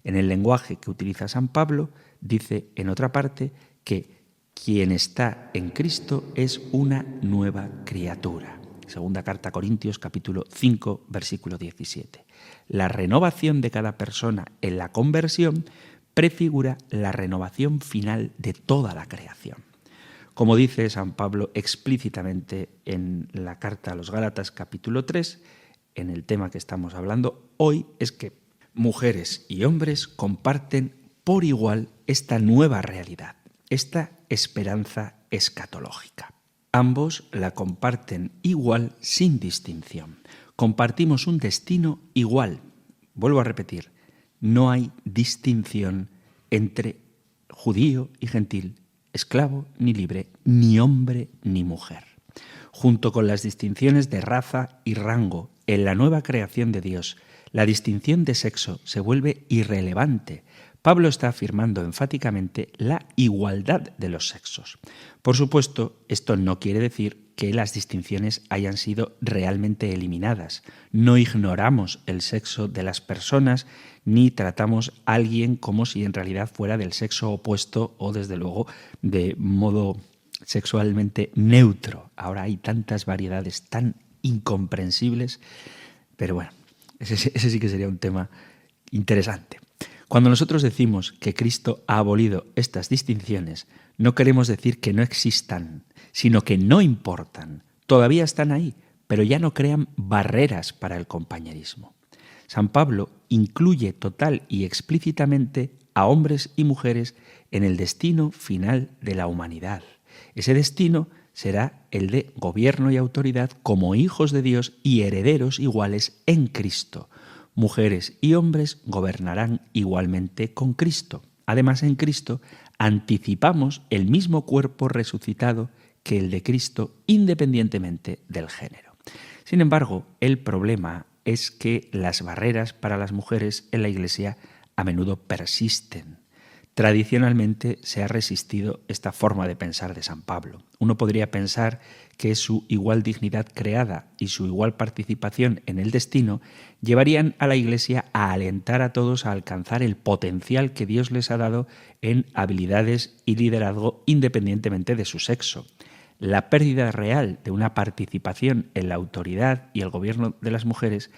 En el lenguaje que utiliza San Pablo, dice en otra parte que quien está en Cristo es una nueva criatura. Segunda carta a Corintios, capítulo 5, versículo 17. La renovación de cada persona en la conversión prefigura la renovación final de toda la creación. Como dice San Pablo explícitamente en la carta a los Gálatas capítulo 3, en el tema que estamos hablando hoy, es que mujeres y hombres comparten por igual esta nueva realidad, esta esperanza escatológica. Ambos la comparten igual sin distinción. Compartimos un destino igual. Vuelvo a repetir, no hay distinción entre judío y gentil, esclavo ni libre, ni hombre ni mujer. Junto con las distinciones de raza y rango, en la nueva creación de Dios, la distinción de sexo se vuelve irrelevante. Pablo está afirmando enfáticamente la igualdad de los sexos. Por supuesto, esto no quiere decir que las distinciones hayan sido realmente eliminadas. No ignoramos el sexo de las personas ni tratamos a alguien como si en realidad fuera del sexo opuesto o, desde luego, de modo sexualmente neutro. Ahora hay tantas variedades tan incomprensibles, pero bueno, ese sí que sería un tema interesante. Cuando nosotros decimos que Cristo ha abolido estas distinciones, no queremos decir que no existan, sino que no importan. Todavía están ahí, pero ya no crean barreras para el compañerismo. San Pablo incluye total y explícitamente a hombres y mujeres en el destino final de la humanidad. Ese destino será el de gobierno y autoridad como hijos de Dios y herederos iguales en Cristo. Mujeres y hombres gobernarán igualmente con Cristo. Además, en Cristo anticipamos el mismo cuerpo resucitado que el de Cristo, independientemente del género. Sin embargo, el problema es que las barreras para las mujeres en la Iglesia a menudo persisten. Tradicionalmente se ha resistido esta forma de pensar de San Pablo. Uno podría pensar que su igual dignidad creada y su igual participación en el destino llevarían a la Iglesia a alentar a todos a alcanzar el potencial que Dios les ha dado en habilidades y liderazgo independientemente de su sexo. La pérdida real de una participación en la autoridad y el gobierno de las mujeres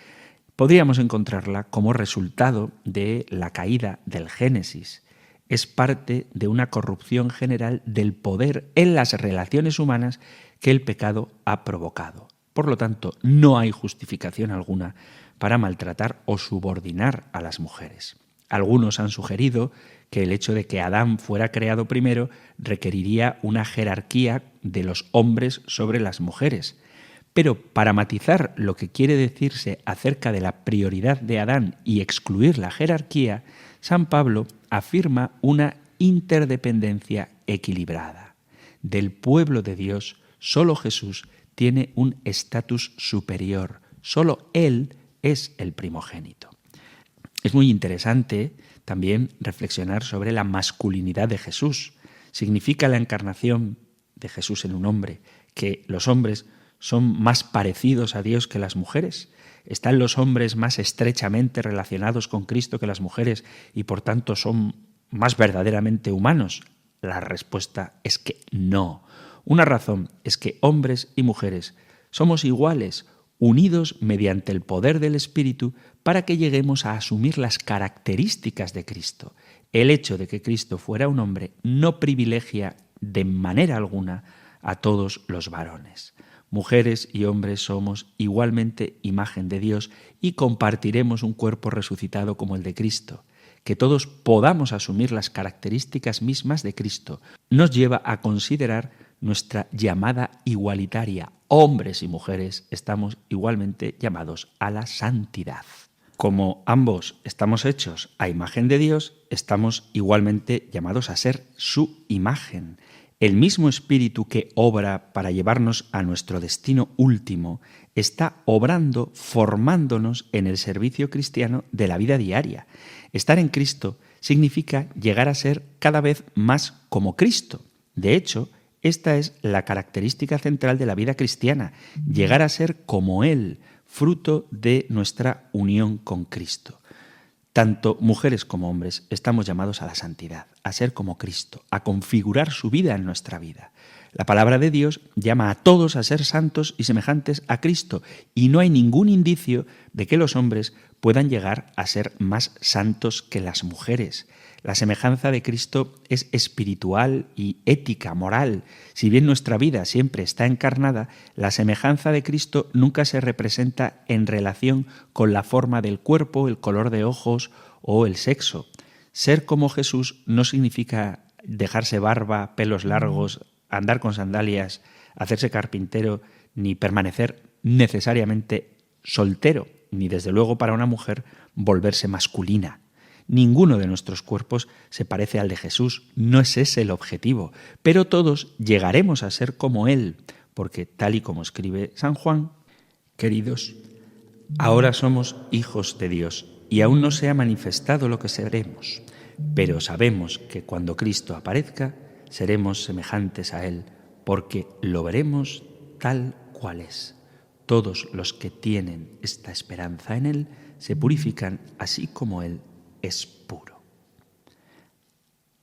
podríamos encontrarla como resultado de la caída del Génesis. Es parte de una corrupción general del poder en las relaciones humanas que el pecado ha provocado. Por lo tanto, no hay justificación alguna para maltratar o subordinar a las mujeres. Algunos han sugerido que el hecho de que Adán fuera creado primero requeriría una jerarquía de los hombres sobre las mujeres. Pero para matizar lo que quiere decirse acerca de la prioridad de Adán y excluir la jerarquía, San Pablo afirma una interdependencia equilibrada. Del pueblo de Dios, solo Jesús tiene un estatus superior, solo Él es el primogénito. Es muy interesante también reflexionar sobre la masculinidad de Jesús. ¿Significa la encarnación de Jesús en un hombre que los hombres son más parecidos a Dios que las mujeres? ¿Están los hombres más estrechamente relacionados con Cristo que las mujeres y por tanto son más verdaderamente humanos? La respuesta es que no. Una razón es que hombres y mujeres somos iguales, unidos mediante el poder del Espíritu para que lleguemos a asumir las características de Cristo. El hecho de que Cristo fuera un hombre no privilegia de manera alguna a todos los varones. Mujeres y hombres somos igualmente imagen de Dios y compartiremos un cuerpo resucitado como el de Cristo. Que todos podamos asumir las características mismas de Cristo nos lleva a considerar nuestra llamada igualitaria. Hombres y mujeres estamos igualmente llamados a la santidad. Como ambos estamos hechos a imagen de Dios, estamos igualmente llamados a ser su imagen. El mismo Espíritu que obra para llevarnos a nuestro destino último está obrando, formándonos en el servicio cristiano de la vida diaria. Estar en Cristo significa llegar a ser cada vez más como Cristo. De hecho, esta es la característica central de la vida cristiana, llegar a ser como Él, fruto de nuestra unión con Cristo. Tanto mujeres como hombres estamos llamados a la santidad, a ser como Cristo, a configurar su vida en nuestra vida. La palabra de Dios llama a todos a ser santos y semejantes a Cristo, y no hay ningún indicio de que los hombres puedan llegar a ser más santos que las mujeres. La semejanza de Cristo es espiritual y ética, moral. Si bien nuestra vida siempre está encarnada, la semejanza de Cristo nunca se representa en relación con la forma del cuerpo, el color de ojos o el sexo. Ser como Jesús no significa dejarse barba, pelos largos, andar con sandalias, hacerse carpintero, ni permanecer necesariamente soltero, ni desde luego para una mujer volverse masculina. Ninguno de nuestros cuerpos se parece al de Jesús, no es ese el objetivo, pero todos llegaremos a ser como Él, porque tal y como escribe San Juan, queridos, ahora somos hijos de Dios y aún no se ha manifestado lo que seremos, pero sabemos que cuando Cristo aparezca seremos semejantes a Él, porque lo veremos tal cual es. Todos los que tienen esta esperanza en Él se purifican así como Él es puro.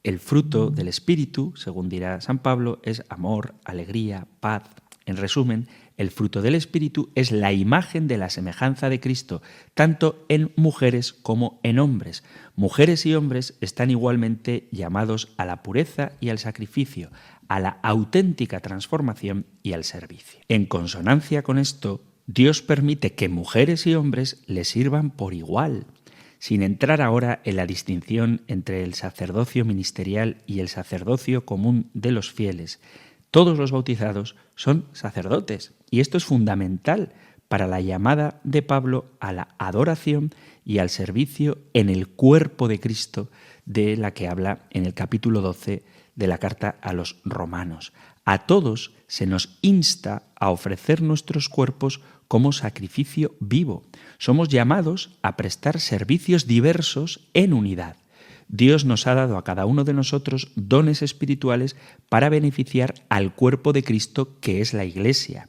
El fruto del Espíritu, según dirá San Pablo, es amor, alegría, paz. En resumen, el fruto del Espíritu es la imagen de la semejanza de Cristo, tanto en mujeres como en hombres. Mujeres y hombres están igualmente llamados a la pureza y al sacrificio, a la auténtica transformación y al servicio. En consonancia con esto, Dios permite que mujeres y hombres le sirvan por igual. Sin entrar ahora en la distinción entre el sacerdocio ministerial y el sacerdocio común de los fieles, todos los bautizados son sacerdotes y esto es fundamental para la llamada de Pablo a la adoración y al servicio en el cuerpo de Cristo, de la que habla en el capítulo 12 de la carta a los romanos. A todos se nos insta a ofrecer nuestros cuerpos como sacrificio vivo. Somos llamados a prestar servicios diversos en unidad. Dios nos ha dado a cada uno de nosotros dones espirituales para beneficiar al cuerpo de Cristo, que es la Iglesia.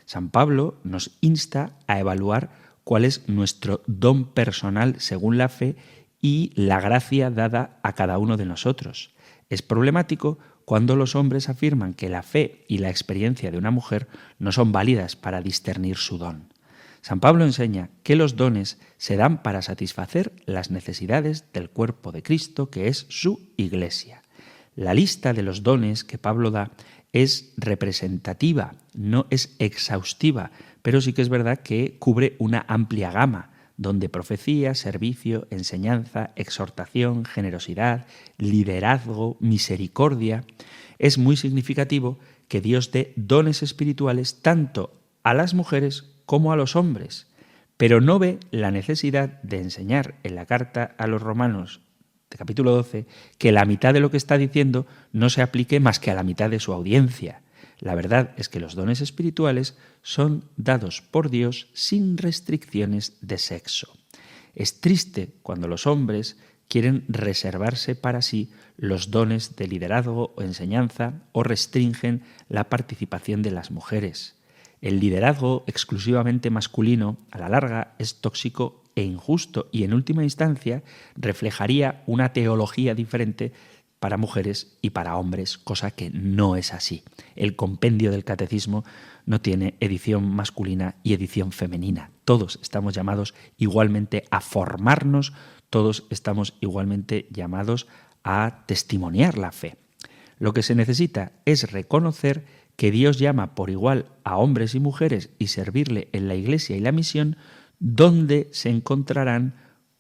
San Pablo nos insta a evaluar cuál es nuestro don personal según la fe y la gracia dada a cada uno de nosotros. Es problemático cuando los hombres afirman que la fe y la experiencia de una mujer no son válidas para discernir su don. San Pablo enseña que los dones se dan para satisfacer las necesidades del cuerpo de Cristo, que es su Iglesia. La lista de los dones que Pablo da es representativa, no es exhaustiva, pero sí que es verdad que cubre una amplia gama, donde profecía, servicio, enseñanza, exhortación, generosidad, liderazgo, misericordia. Es muy significativo que Dios dé dones espirituales tanto a las mujeres como a los hombres, pero no ve la necesidad de enseñar en la carta a los romanos de capítulo 12 que la mitad de lo que está diciendo no se aplique más que a la mitad de su audiencia. La verdad es que los dones espirituales son dados por Dios sin restricciones de sexo. Es triste cuando los hombres quieren reservarse para sí los dones de liderazgo o enseñanza o restringen la participación de las mujeres. El liderazgo exclusivamente masculino, a la larga, es tóxico e injusto y, en última instancia, reflejaría una teología diferente para mujeres y para hombres, cosa que no es así. El compendio del catecismo no tiene edición masculina y edición femenina. Todos estamos llamados igualmente a formarnos, todos estamos igualmente llamados a testimoniar la fe. Lo que se necesita es reconocer que Dios llama por igual a hombres y mujeres y servirle en la Iglesia y la misión, donde se encontrarán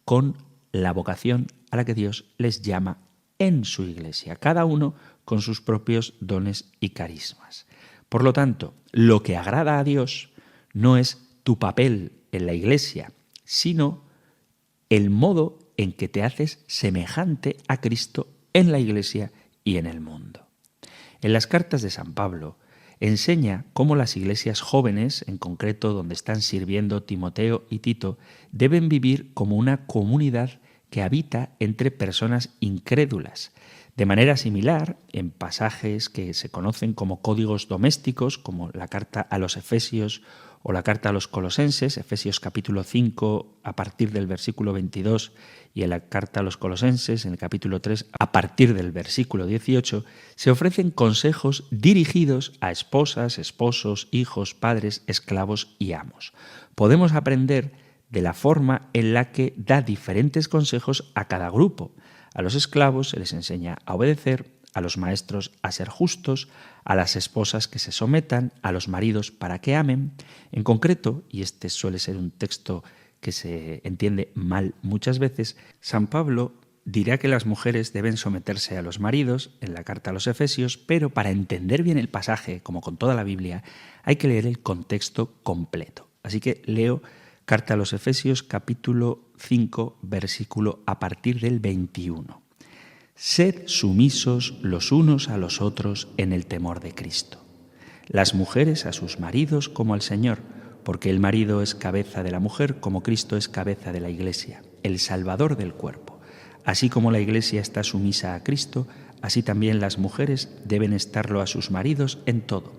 con la vocación a la que Dios les llama en su Iglesia, cada uno con sus propios dones y carismas. Por lo tanto, lo que agrada a Dios no es tu papel en la Iglesia, sino el modo en que te haces semejante a Cristo en la Iglesia y en el mundo. En las cartas de San Pablo enseña cómo las iglesias jóvenes, en concreto donde están sirviendo Timoteo y Tito, deben vivir como una comunidad que habita entre personas incrédulas. De manera similar, en pasajes que se conocen como códigos domésticos, como la carta a los Efesios o la carta a los Colosenses, Efesios capítulo 5 a partir del versículo 22 y en la carta a los Colosenses, en el capítulo 3 a partir del versículo 18, se ofrecen consejos dirigidos a esposas, esposos, hijos, padres, esclavos y amos. Podemos aprender de la forma en la que da diferentes consejos a cada grupo. A los esclavos se les enseña a obedecer, a los maestros a ser justos, a las esposas que se sometan, a los maridos para que amen. En concreto, y este suele ser un texto que se entiende mal muchas veces, San Pablo dirá que las mujeres deben someterse a los maridos en la carta a los Efesios, pero para entender bien el pasaje, como con toda la Biblia, hay que leer el contexto completo. Así que leo carta a los Efesios capítulo 5, versículo a partir del 21. Sed sumisos los unos a los otros en el temor de Cristo. Las mujeres a sus maridos como al Señor, porque el marido es cabeza de la mujer como Cristo es cabeza de la Iglesia, el Salvador del cuerpo. Así como la Iglesia está sumisa a Cristo, así también las mujeres deben estarlo a sus maridos en todo.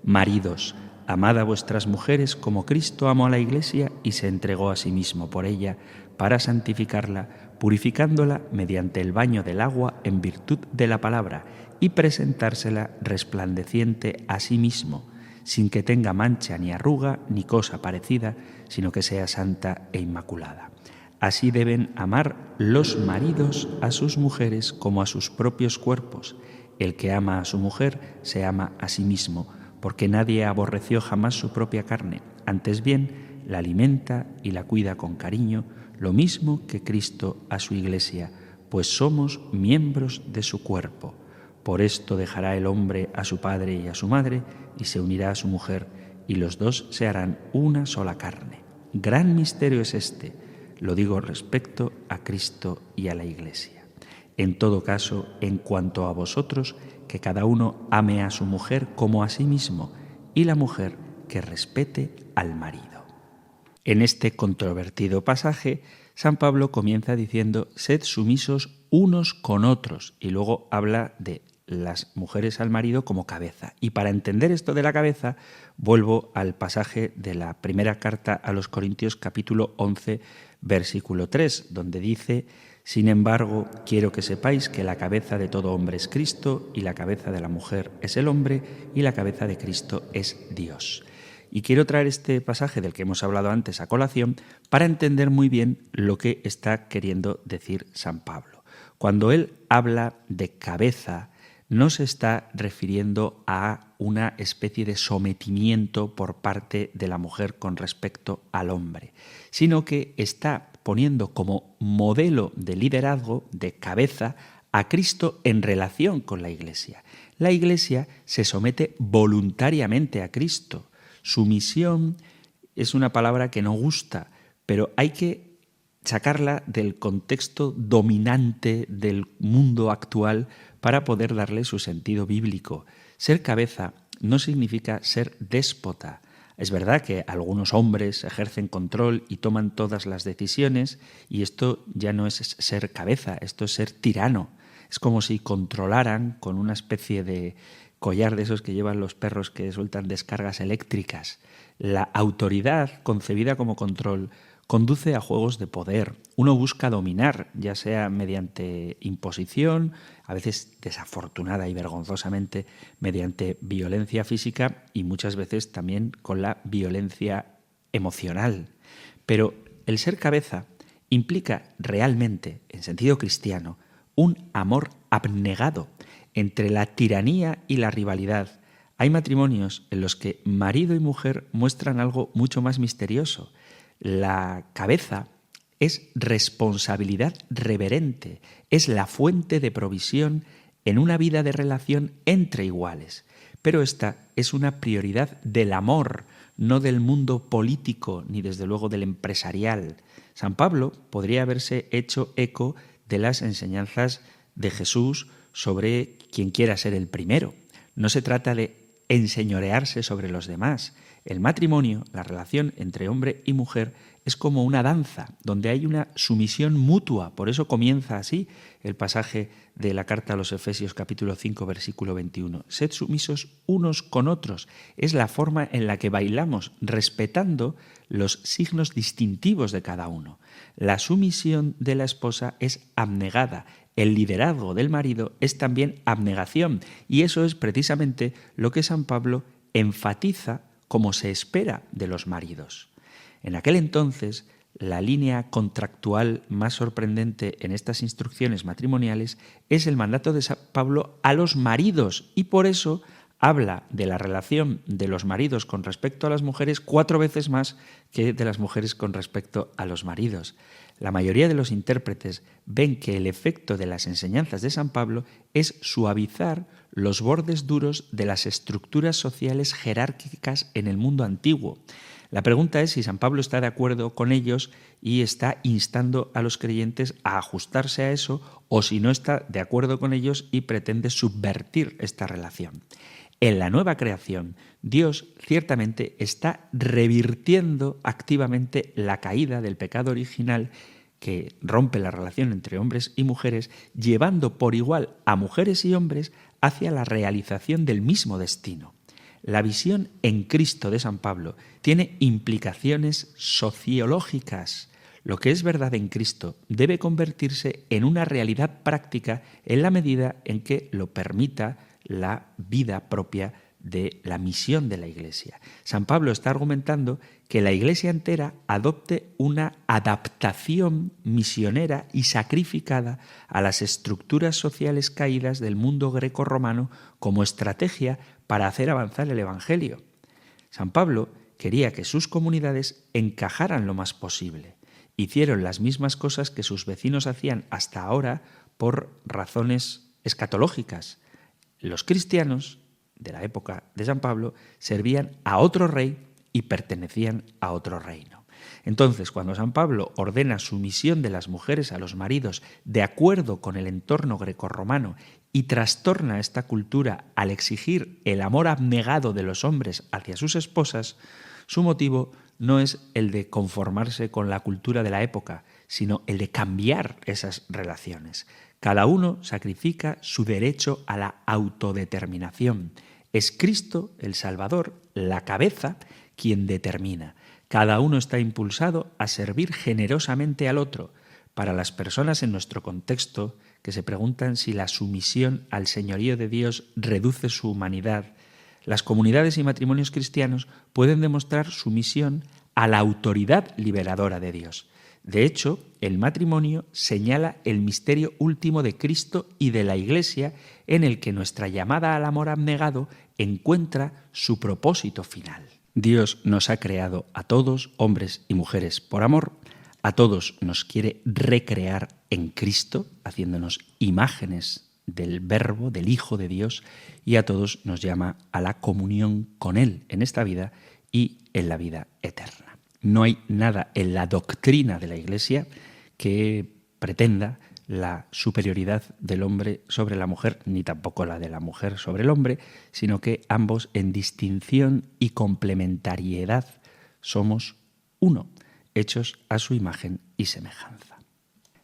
Maridos, amad a vuestras mujeres como Cristo amó a la Iglesia y se entregó a sí mismo por ella para santificarla, purificándola mediante el baño del agua en virtud de la palabra y presentársela resplandeciente a sí mismo, sin que tenga mancha ni arruga ni cosa parecida, sino que sea santa e inmaculada. Así deben amar los maridos a sus mujeres como a sus propios cuerpos. El que ama a su mujer se ama a sí mismo, porque nadie aborreció jamás su propia carne, antes bien la alimenta y la cuida con cariño, lo mismo que Cristo a su Iglesia, pues somos miembros de su cuerpo. Por esto dejará el hombre a su padre y a su madre, y se unirá a su mujer, y los dos se harán una sola carne. Gran misterio es este, lo digo respecto a Cristo y a la Iglesia. En todo caso, en cuanto a vosotros, que cada uno ame a su mujer como a sí mismo, y la mujer que respete al marido. En este controvertido pasaje, San Pablo comienza diciendo: sed sumisos unos con otros, y luego habla de las mujeres al marido como cabeza. Y para entender esto de la cabeza, vuelvo al pasaje de la primera carta a los Corintios, capítulo 11, versículo 3, donde dice: sin embargo, quiero que sepáis que la cabeza de todo hombre es Cristo, y la cabeza de la mujer es el hombre, y la cabeza de Cristo es Dios. Y quiero traer este pasaje del que hemos hablado antes a colación para entender muy bien lo que está queriendo decir San Pablo. Cuando él habla de cabeza, no se está refiriendo a una especie de sometimiento por parte de la mujer con respecto al hombre, sino que está poniendo como modelo de liderazgo, de cabeza, a Cristo en relación con la Iglesia. La Iglesia se somete voluntariamente a Cristo. Sumisión es una palabra que no gusta, pero hay que sacarla del contexto dominante del mundo actual para poder darle su sentido bíblico. Ser cabeza no significa ser déspota. Es verdad que algunos hombres ejercen control y toman todas las decisiones, y esto ya no es ser cabeza, esto es ser tirano. Es como si controlaran con una especie de collar de esos que llevan los perros que sueltan descargas eléctricas. La autoridad, concebida como control, conduce a juegos de poder. Uno busca dominar, ya sea mediante imposición, a veces desafortunada y vergonzosamente mediante violencia física, y muchas veces también con la violencia emocional. Pero el ser cabeza implica realmente, en sentido cristiano, un amor abnegado entre la tiranía y la rivalidad. Hay matrimonios en los que marido y mujer muestran algo mucho más misterioso. La cabeza es responsabilidad reverente, es la fuente de provisión en una vida de relación entre iguales. Pero esta es una prioridad del amor, no del mundo político ni desde luego del empresarial. San Pablo podría haberse hecho eco de las enseñanzas de Jesús sobre quien quiera ser el primero. No se trata de enseñorearse sobre los demás. El matrimonio, la relación entre hombre y mujer, es como una danza, donde hay una sumisión mutua. Por eso comienza así el pasaje de la carta a los Efesios, capítulo 5, versículo 21. Sed sumisos unos con otros. Es la forma en la que bailamos, respetando los signos distintivos de cada uno. La sumisión de la esposa es abnegada. El liderazgo del marido es también abnegación. Y eso es precisamente lo que San Pablo enfatiza como se espera de los maridos. En aquel entonces, la línea contractual más sorprendente en estas instrucciones matrimoniales es el mandato de San Pablo a los maridos, y por eso habla de la relación de los maridos con respecto a las mujeres 4 veces más que de las mujeres con respecto a los maridos. La mayoría de los intérpretes ven que el efecto de las enseñanzas de San Pablo es suavizar los bordes duros de las estructuras sociales jerárquicas en el mundo antiguo. La pregunta es si San Pablo está de acuerdo con ellos y está instando a los creyentes a ajustarse a eso, o si no está de acuerdo con ellos y pretende subvertir esta relación. En la nueva creación, Dios ciertamente está revirtiendo activamente la caída del pecado original que rompe la relación entre hombres y mujeres, llevando por igual a mujeres y hombres hacia la realización del mismo destino. La visión en Cristo de San Pablo tiene implicaciones sociológicas. Lo que es verdad en Cristo debe convertirse en una realidad práctica en la medida en que lo permita la vida propia de la misión de la Iglesia. San Pablo está argumentando que la Iglesia entera adopte una adaptación misionera y sacrificada a las estructuras sociales caídas del mundo grecorromano como estrategia para hacer avanzar el Evangelio. San Pablo quería que sus comunidades encajaran lo más posible. Hicieron las mismas cosas que sus vecinos hacían hasta ahora por razones escatológicas. Los cristianos de la época de San Pablo servían a otro rey y pertenecían a otro reino. Entonces, cuando San Pablo ordena sumisión de las mujeres a los maridos de acuerdo con el entorno grecorromano y trastorna esta cultura al exigir el amor abnegado de los hombres hacia sus esposas, su motivo no es el de conformarse con la cultura de la época, sino el de cambiar esas relaciones. Cada uno sacrifica su derecho a la autodeterminación. Es Cristo, el Salvador, la cabeza, quien determina. Cada uno está impulsado a servir generosamente al otro. Para las personas en nuestro contexto que se preguntan si la sumisión al señorío de Dios reduce su humanidad, las comunidades y matrimonios cristianos pueden demostrar sumisión a la autoridad liberadora de Dios. De hecho, el matrimonio señala el misterio último de Cristo y de la Iglesia, en el que nuestra llamada al amor abnegado encuentra su propósito final. Dios nos ha creado a todos, hombres y mujeres, por amor. A todos nos quiere recrear en Cristo, haciéndonos imágenes del Verbo, del Hijo de Dios, y a todos nos llama a la comunión con Él en esta vida y en la vida eterna. No hay nada en la doctrina de la Iglesia que pretenda la superioridad del hombre sobre la mujer, ni tampoco la de la mujer sobre el hombre, sino que ambos en distinción y complementariedad somos uno, hechos a su imagen y semejanza.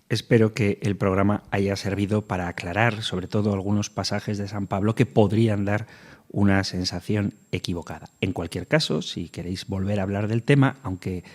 Espero que el programa haya servido para aclarar sobre todo algunos pasajes de San Pablo que podrían dar una sensación equivocada. En cualquier caso, si queréis volver a hablar del tema, aunque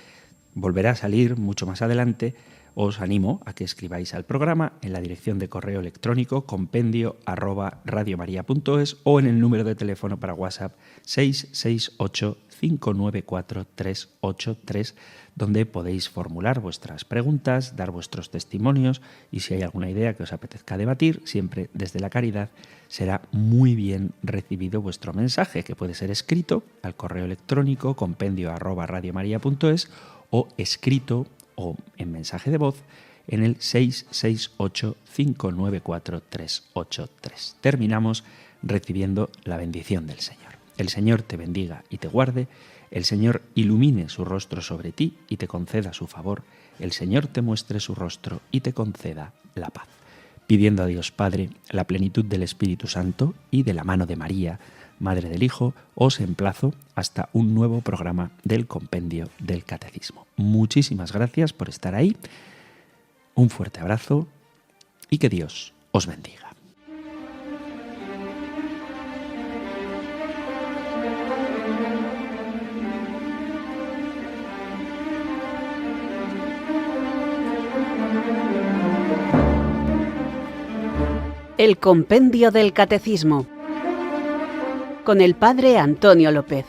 volverá a salir mucho más adelante, os animo a que escribáis al programa en la dirección de correo electrónico compendio@radiomaria.es o en el número de teléfono para WhatsApp 668-594-383, donde podéis formular vuestras preguntas, dar vuestros testimonios y si hay alguna idea que os apetezca debatir, siempre desde la caridad, será muy bien recibido vuestro mensaje, que puede ser escrito al correo electrónico compendio@radiomaria.es o escrito o en mensaje de voz en el 668-594-383. Terminamos recibiendo la bendición del Señor. El Señor te bendiga y te guarde, el Señor ilumine su rostro sobre ti y te conceda su favor, el Señor te muestre su rostro y te conceda la paz. Pidiendo a Dios Padre la plenitud del Espíritu Santo y de la mano de María, Madre del Hijo, os emplazo hasta un nuevo programa del Compendio del Catecismo. Muchísimas gracias por estar ahí, un fuerte abrazo y que Dios os bendiga. El Compendio del Catecismo con el Padre Antonio López.